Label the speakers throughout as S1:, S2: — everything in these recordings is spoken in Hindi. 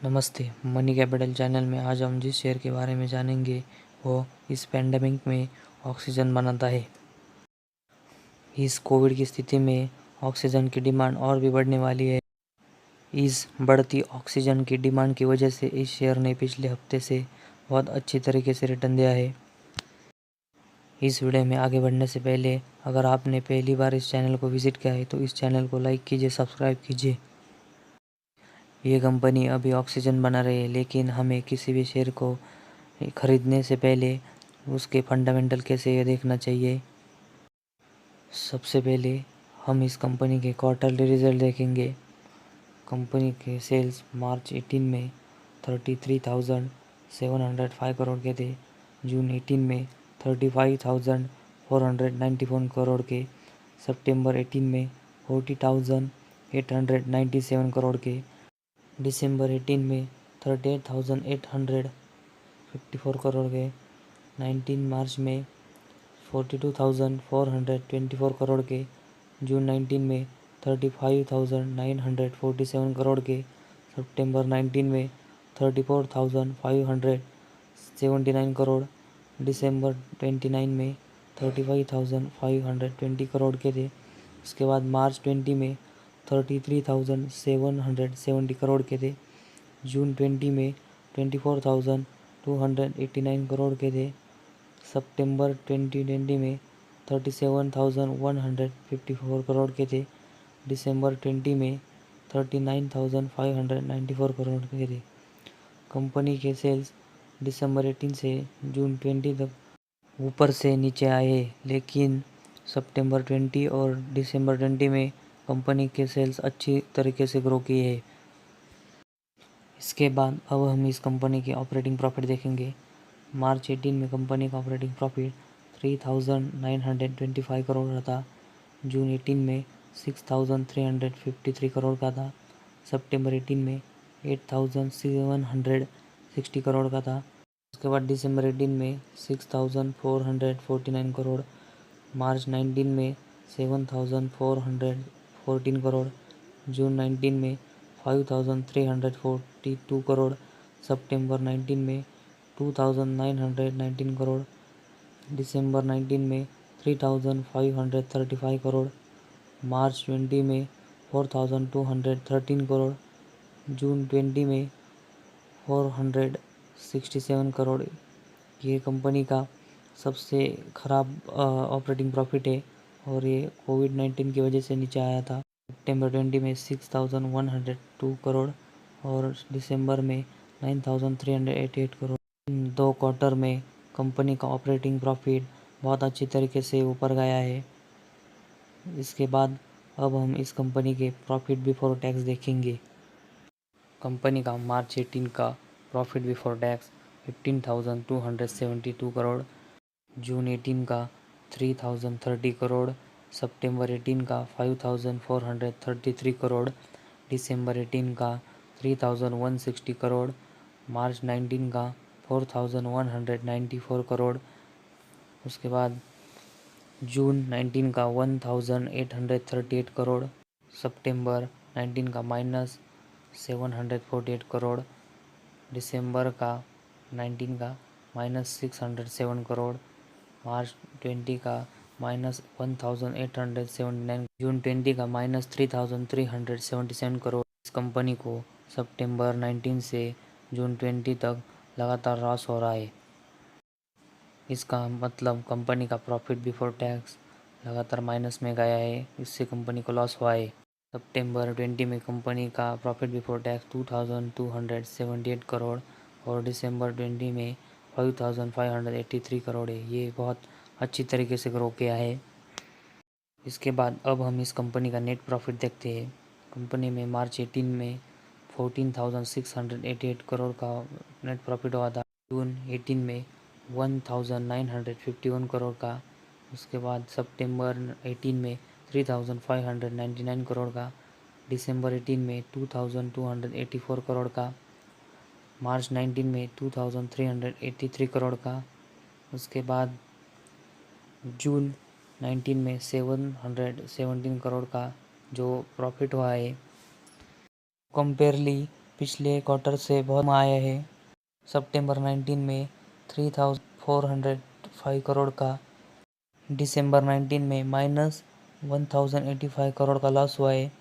S1: नमस्ते, मनी कैपिटल चैनल में आज हम जिस शेयर के बारे में जानेंगे वो इस पैंडेमिक में ऑक्सीजन बनाता है। इस कोविड की स्थिति में ऑक्सीजन की डिमांड और भी बढ़ने वाली है। इस बढ़ती ऑक्सीजन की डिमांड की वजह से इस शेयर ने पिछले हफ्ते से बहुत अच्छी तरीके से रिटर्न दिया है। इस वीडियो में आगे बढ़ने से पहले अगर आपने पहली बार इस चैनल को विजिट किया है तो इस चैनल को लाइक कीजिए, सब्सक्राइब कीजिए। ये कंपनी अभी ऑक्सीजन बना रही है, लेकिन हमें किसी भी शेयर को खरीदने से पहले उसके फंडामेंटल कैसे ये देखना चाहिए। सबसे पहले हम इस कंपनी के क्वार्टरली रिजल्ट देखेंगे। कंपनी के सेल्स मार्च 18 में 33,705 करोड़ के थे। जून 18 में 35,494 करोड़ के। सितंबर 18 में 40,897 करोड़ के। दिसंबर 18 में 38,854 करोड़ के। 19 मार्च में 42,424 करोड़ के। जून 19 में 35,947 करोड़ के। सितंबर 19 में 34,579 करोड़। दिसंबर 29 में 35,520 करोड़ के थे। उसके बाद मार्च 20 में 33,770 करोड़ के थे। जून 20 में 24,289 करोड़ के थे। सितंबर 2020 में 37,154 करोड़ के थे। दिसंबर 20 में 39,594 करोड़ के थे। कंपनी के सेल्स दिसंबर 18 से जून 20 तक ऊपर से नीचे आए, लेकिन सितंबर 20 और दिसंबर 20 में कंपनी के सेल्स अच्छी तरीके से ग्रो किए हैं। इसके बाद अब हम इस कंपनी के ऑपरेटिंग प्रॉफिट देखेंगे। मार्च 18 में कंपनी का ऑपरेटिंग प्रॉफिट 3,925 करोड़ का था। जून 18 में 6,353 करोड़ का था। सितंबर 18 में 8,760 करोड़ का था। उसके बाद दिसंबर 18 में 6,449 करोड़। मार्च 19 में 7,414 करोड़। जून 19 में 5,342 करोड़। सितंबर 19 में 2,919 करोड़। दिसंबर 19 में 3,535 करोड़। मार्च 20 में 4,213 करोड़। जून 20 में 467 करोड़। ये कंपनी का सबसे ख़राब ऑपरेटिंग प्रॉफिट है और ये कोविड-19 की वजह से नीचे आया था। सितंबर 20 में 6,102 करोड़ और दिसंबर में 9,388 करोड़। इन 2 क्वार्टर में कंपनी का ऑपरेटिंग प्रॉफिट बहुत अच्छी तरीके से ऊपर गया है। इसके बाद अब हम इस कंपनी के प्रॉफिट बिफोर टैक्स देखेंगे। कंपनी का मार्च 18 का प्रॉफिट बिफोर टैक्स 15,272 करोड़। जून 18 का 3,030 करोड़। सितंबर 18 का 5,433 करोड़। दिसंबर 18 का 3,160 करोड़। मार्च 19 का 4,194 करोड़। उसके बाद जून 19 का 1,838 करोड़। सितंबर 19 का -748 करोड़। दिसंबर का 19 का -607 करोड़। मार्च 20 का -1,879। जून 20 का -3,377 करोड़। इस कंपनी को सितंबर 19 से जून 20 तक लगातार लॉस हो रहा है। इसका मतलब कंपनी का प्रॉफिट बिफोर टैक्स लगातार माइनस में गया है, इससे कंपनी को लॉस हुआ है। सितंबर 20 में कंपनी का प्रॉफिट बिफोर टैक्स 2,278 करोड़ और दिसंबर 20 में 5,583 करोड़ है। ये बहुत अच्छी तरीके से ग्रो किया है। इसके बाद अब हम इस कंपनी का नेट प्रॉफिट देखते हैं। कंपनी में मार्च 18 में 14,688 करोड़ का नेट प्रॉफिट हुआ था। जून 18 में 1,951 करोड़ का। उसके बाद सितंबर 18 में 3,599 करोड़ का। दिसंबर 18 में 2,284 करोड़ का। मार्च 19 में 2,383 करोड़ का। उसके बाद जून 19 में 717 करोड़ का जो प्रॉफिट हुआ है। कंपेयरली पिछले क्वार्टर से बहुत आया है। सितंबर 19 में 3,405 करोड़ का, दिसंबर 19 में माइनस 1,085 करोड़ का लॉस हुआ है।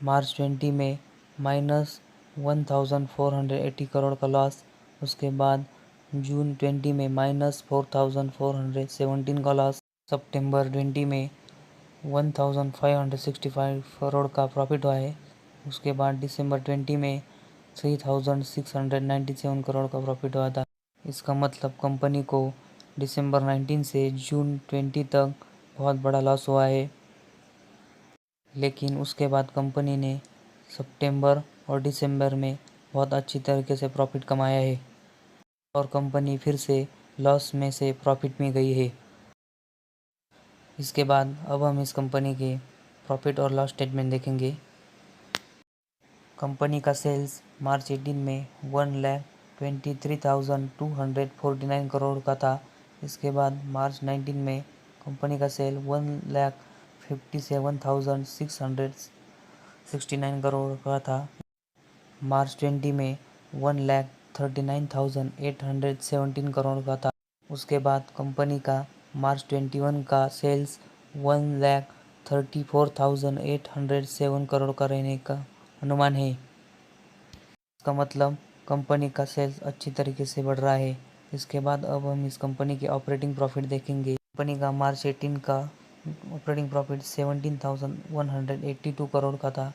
S1: मार्च 20 में माइनस 1,480 करोड़ का लॉस। उसके बाद जून 20 में माइनस 4,417 का लॉस। सितंबर 20 में 1,565 करोड़ का प्रॉफिट हुआ है। उसके बाद दिसंबर 20 में 3,697 करोड़ का प्रॉफिट हुआ था। इसका मतलब कंपनी को दिसंबर 19 से जून 20 तक बहुत बड़ा लॉस हुआ है, लेकिन उसके बाद कंपनी ने सितंबर और दिसंबर में बहुत अच्छी तरीके से प्रॉफिट कमाया है और कंपनी फिर से लॉस में से प्रॉफिट में गई है। इसके बाद अब हम इस कंपनी के प्रॉफिट और लॉस स्टेटमेंट देखेंगे। कंपनी का सेल्स मार्च 18 में 1,23,249 करोड़ का था। इसके बाद मार्च 19 में कंपनी का सेल 1,57,669 करोड़ का था। मार्च 20 में 1,39,817 करोड़ का था। उसके बाद कंपनी का मार्च 21 का सेल्स 1,34,807 करोड़ का रहने का अनुमान है। इसका मतलब कंपनी का सेल्स अच्छी तरीके से बढ़ रहा है। इसके बाद अब हम इस कंपनी के ऑपरेटिंग प्रॉफिट देखेंगे। कंपनी का मार्च 18 का ऑपरेटिंग प्रॉफिट 17,182 करोड़ का था।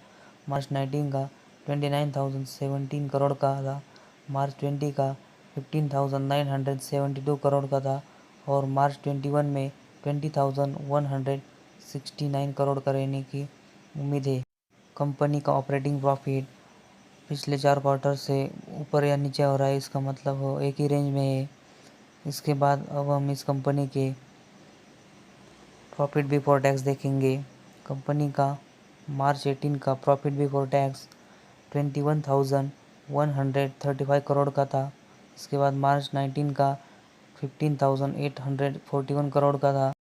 S1: मार्च 19 का 29,017 करोड़ का था। मार्च 20 का 15,972 करोड़ का था और मार्च 21 में 20,169 करोड़ का रहने की उम्मीद है। कंपनी का ऑपरेटिंग प्रॉफिट पिछले 4 क्वार्टर से ऊपर या नीचे हो रहा है, इसका मतलब वो एक ही रेंज में है। इसके बाद अब हम इस कंपनी के प्रॉफिट बिफोर टैक्स देखेंगे। कंपनी का मार्च 18 का प्रॉफिट बिफोर टैक्स 21,135 करोड़ का था। इसके बाद मार्च 19 का 15,841 करोड़ का था।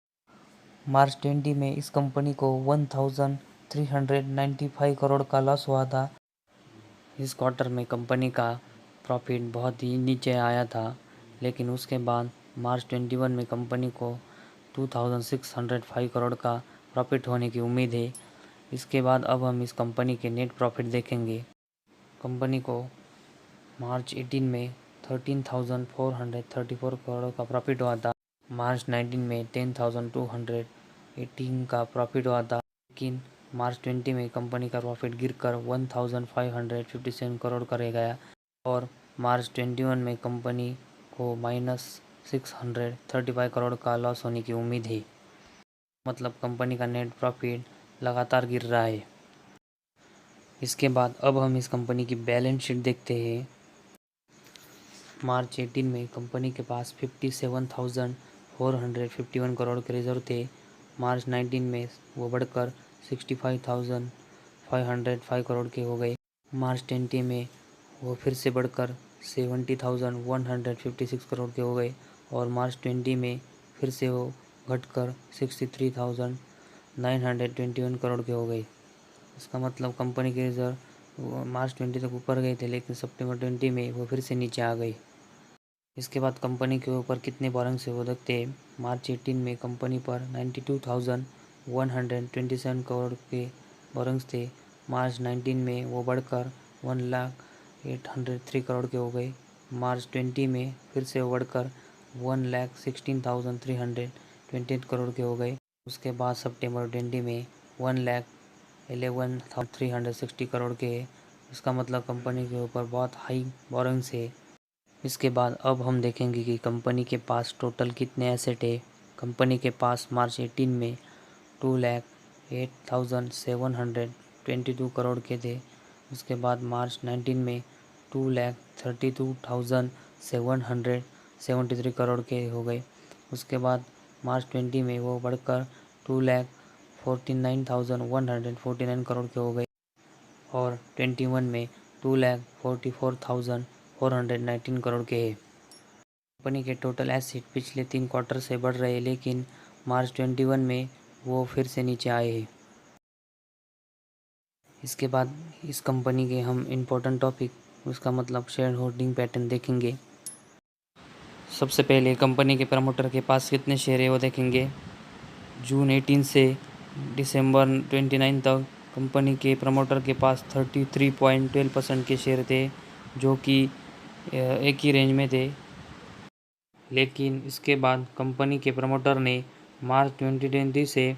S1: मार्च 20 में इस कंपनी को 1,395 करोड़ का लॉस हुआ था। इस क्वार्टर में कंपनी का प्रॉफिट बहुत ही नीचे आया था, लेकिन उसके बाद मार्च 21 में कंपनी को 2,605 करोड़ का प्रॉफिट होने की उम्मीद है। इसके बाद अब हम इस कंपनी के नेट प्रॉफिट देखेंगे। कंपनी को मार्च 18 में 13,434 करोड़ का प्रॉफिट हुआ था। मार्च 19 में 10,218 का प्रॉफिट हुआ था, लेकिन मार्च 20 में कंपनी का प्रॉफिट गिरकर 1,557 करोड़ का रह गया और मार्च 21 में कंपनी को माइनस 635 करोड़ का लॉस होने की उम्मीद है। मतलब कंपनी का नेट प्रॉफिट लगातार गिर रहा है। इसके बाद अब हम इस कंपनी की बैलेंस शीट देखते हैं। मार्च 18 में कंपनी के पास 57,451 करोड़ के रिजर्व थे। मार्च 19 में वो बढ़कर 65,505 करोड़ के हो गए। मार्च 20 में वो फिर से बढ़कर 70,156 करोड़ के हो गए और मार्च 20 में फिर से वो घटकर 63,921 करोड़ के हो गए। इसका मतलब कंपनी के रिजर्व मार्च 20 तक ऊपर गए थे, लेकिन सितंबर 20 में वो फिर से नीचे आ गए। इसके बाद कंपनी के ऊपर कितने बोरंग्स हो सकते हैं। मार्च 18 में कंपनी पर 92,127 करोड़ के बोरंग्स थे। मार्च 19 में वो बढ़कर 1,08,3 करोड़ के हो गए। मार्च 20 में फिर से वो बढ़कर 1,16,328 करोड़ के हो गए। उसके बाद सितंबर 20 में 1,11,360 करोड़ के है। इसका मतलब कंपनी के ऊपर बहुत हाई बोरंग्स है। इसके बाद अब हम देखेंगे कि कंपनी के पास टोटल कितने एसेट है। कंपनी के पास मार्च 18 में 2,08,722 करोड़ के थे। उसके बाद मार्च 19 में 2,32,773 करोड़ के हो गए। उसके बाद मार्च 20 में वो बढ़कर 2,49,149 करोड़ के हो गए और 21 में 2,44,419 करोड़ के है। कंपनी के टोटल एसेट पिछले 3 क्वार्टर से बढ़ रहे हैं, लेकिन मार्च 21 में वो फिर से नीचे आए हैं। इसके बाद इस कंपनी के हम इम्पोर्टेंट टॉपिक उसका मतलब शेयर होल्डिंग पैटर्न देखेंगे। सबसे पहले कंपनी के प्रमोटर के पास कितने शेयर है वो देखेंगे। जून 18 से दिसंबर 29 तक कंपनी के प्रमोटर के पास 33.12% के शेयर थे, जो कि एक ही रेंज में थे। लेकिन इसके बाद कंपनी के प्रमोटर ने मार्च 2020 से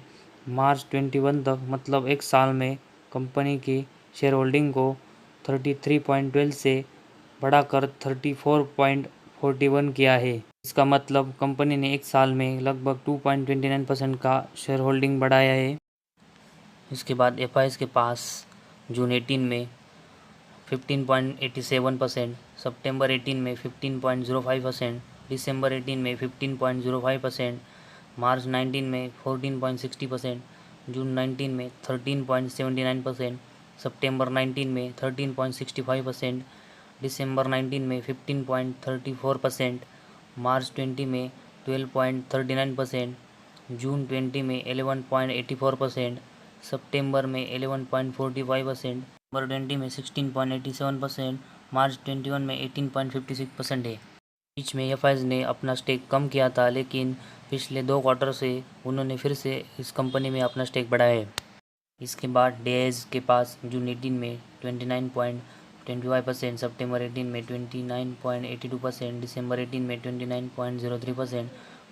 S1: मार्च 21 तक मतलब एक साल में कंपनी की शेयर होल्डिंग को 33.12 से बढ़ाकर 34.41 किया है। इसका मतलब कंपनी ने एक साल में लगभग 2.29% का शेयर होल्डिंग बढ़ाया है। इसके बाद एफआईएस के पास जून 18 में 15.87%, सितंबर 18 में 15.05%, दिसंबर 18 में 15.05%, मार्च 19 में 14.60%, जून 19 में 13.79%, सितंबर 19 में 13.65%, दिसंबर 19 में 15.34%, मार्च 20 में 12.39%, जून 20 में 11.84%, सितंबर में 11.45%, नवंबर 20 में 16.87%, मार्च 21 में 18.56% है। बीच में एफआईएस ने अपना स्टेक कम किया था, लेकिन पिछले 2 क्वार्टर से उन्होंने फिर से इस कंपनी में अपना स्टेक बढ़ाया है। इसके बाद डीआईएस के पास जून 18 में 29.25%, सितंबर 18 में 29.82%, दिसंबर 18 में 29.03%,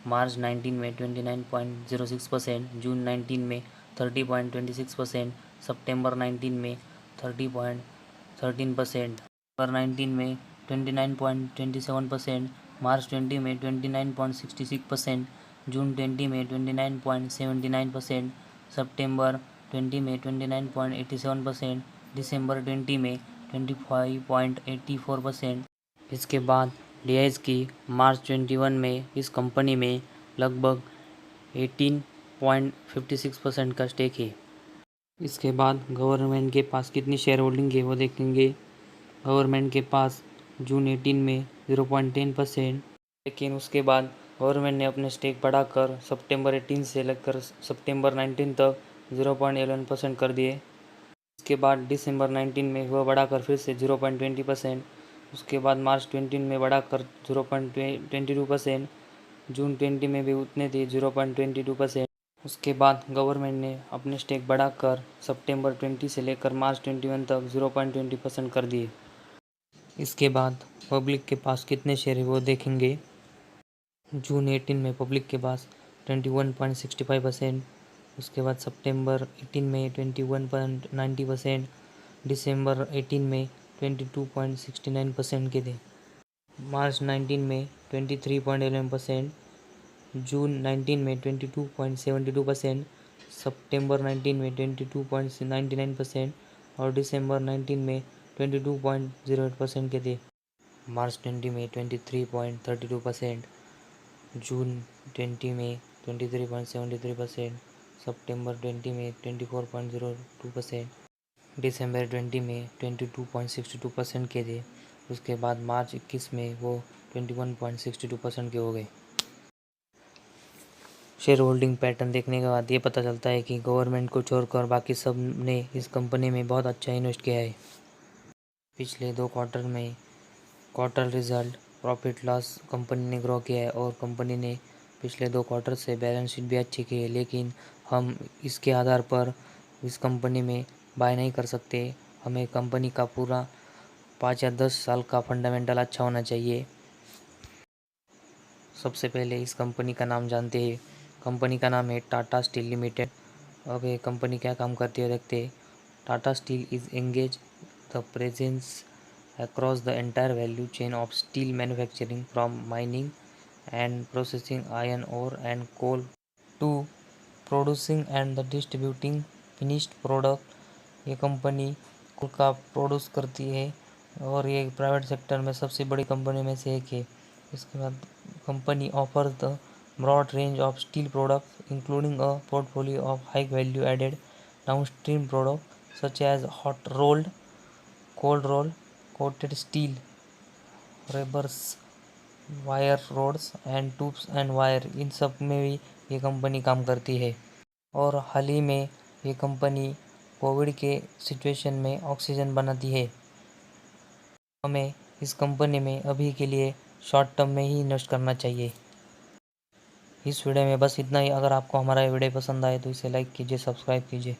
S1: मार्च 19 में 29.06%, जून 19 में 30.26%, सितंबर 19 में 30.13%, नवंबर 19 में 29.27%, मार्च 20 में 29.66%, जून 20 में 29.79%, सितंबर 20 में 29.87%, दिसंबर 20 में 25.84%। इसके बाद डीआईएस की मार्च 21 में इस कंपनी में लगभग 18.56% का स्टेक है। इसके बाद गवर्नमेंट के पास कितनी शेयर होल्डिंग है वो देखेंगे। गवर्नमेंट के पास जून 18 में 0.10%, लेकिन उसके बाद गवर्नमेंट ने अपने स्टेक बढ़ाकर सितंबर 18 से लेकर सितंबर 19 तक 0.11% कर दिए। इसके बाद दिसंबर 19 में वह बढ़ाकर फिर से 0.20%, उसके बाद मार्च 20 में बढ़ाकर 0.22%, जून 20 में भी उतने थे 0.22%। उसके बाद गवर्नमेंट ने अपने स्टेक बढ़ाकर सितंबर 20 से लेकर मार्च 21 तक 0.20% कर दिए। इसके बाद पब्लिक के पास कितने शेयर है वो देखेंगे। जून 18 में पब्लिक के पास 21.65%, उसके बाद सितंबर 18 में 21.90%, दिसंबर 18 में 22.69% के थे, मार्च 19 में 23.11%, जून 19 में 22.72%, सितंबर 19 में 22.99% और दिसंबर 19 में 22.08% के थे, मार्च 20 में 23.32%, जून 20 में 23.73%, सितंबर 20 में 24.02%, दिसंबर 20 में 22.62% के थे। उसके बाद मार्च 21 में वो 21.62% के हो गए। शेयर होल्डिंग पैटर्न देखने के बाद ये पता चलता है कि गवर्नमेंट को छोड़कर बाकी सब ने इस कंपनी में बहुत अच्छा इन्वेस्ट किया है। पिछले 2 क्वार्टर में quarter result, profit loss company ने ग्रो किया है और कंपनी ने पिछले 2 क्वार्टर से बैलेंस शीट भी अच्छी की है, लेकिन हम इसके आधार पर इस कंपनी में बाय नहीं कर सकते। हमें कंपनी का पूरा 5 या 10 साल का फंडामेंटल अच्छा होना चाहिए। सबसे पहले इस कंपनी का नाम जानते हैं। कंपनी का नाम है टाटा स्टील लिमिटेड। अब ये कंपनी क्या काम करती है देखते हैं। Tata steel is engage the presence across the entire value chain of steel manufacturing from mining and processing iron ore and coal to producing and the distributing finished product। ये कंपनी coal का प्रोड्यूस करती है और ये प्राइवेट सेक्टर में सबसे बड़ी कंपनी में से एक है। इसके बाद company offers the broad range of steel products including a portfolio of high value added downstream products such as hot rolled, cold rolled, coated steel, rebars, wire rods and tubes and wire, इन सब में भी ये कंपनी काम करती है। और हाल ही में ये कंपनी कोविड के सिचुएशन में ऑक्सीजन बनाती है। हमें इस कंपनी में अभी के लिए शॉर्ट टर्म में ही इन्वेस्ट करना चाहिए। इस वीडियो में बस इतना ही। अगर आपको हमारा वीडियो पसंद आए तो इसे लाइक कीजिए, सब्सक्राइब कीजिए।